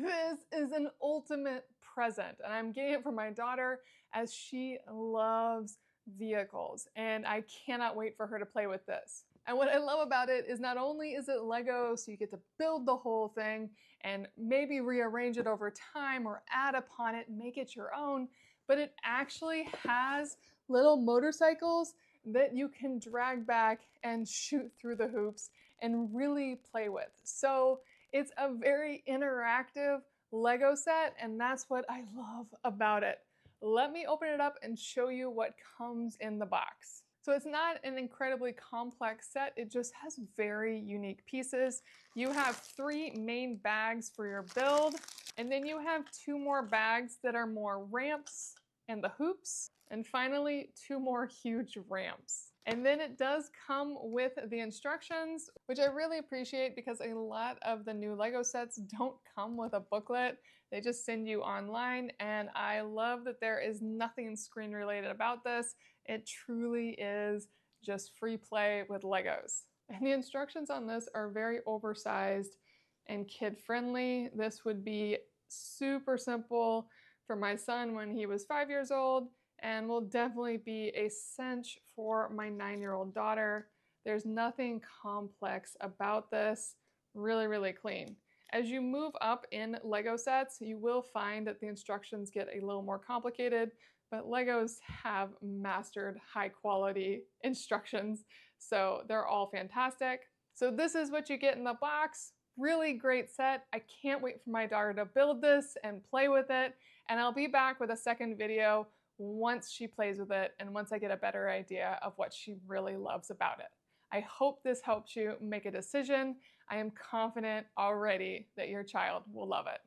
This is an ultimate present, and I'm getting it for my daughter as she loves vehicles, and I cannot wait for her to play with this. And what I love about it is not only is it Lego, so you get to build the whole thing and maybe rearrange it over time or add upon it, make it your own, but it actually has little motorcycles that you can drag back and shoot through the hoops and really play with. So it's a very interactive Lego set, and that's what I love about it. Let me open it up and show you what comes in the box. So it's not an incredibly complex set, it just has very unique pieces. You have 3 main bags for your build, and then you have 2 more bags that are more ramps and the hoops, and finally 2 more huge ramps. And then it does come with the instructions, which I really appreciate because a lot of the new Lego sets don't come with a booklet. They just send you online, and I love that there is nothing screen related about this. It truly is just free play with Legos. And the instructions on this are very oversized and kid friendly. This would be super simple for my son when he was 5 years old, and will definitely be a cinch for my 9-year-old daughter. There's nothing complex about this, really clean. As you move up in Lego sets, you will find that the instructions get a little more complicated, but Legos have mastered high quality instructions, so they're all fantastic. So this is what you get in the box. Really great set. I can't wait for my daughter to build this and play with it, and I'll be back with a second video once she plays with it and once I get a better idea of what she really loves about it. I hope this helps you make a decision. I am confident already that your child will love it.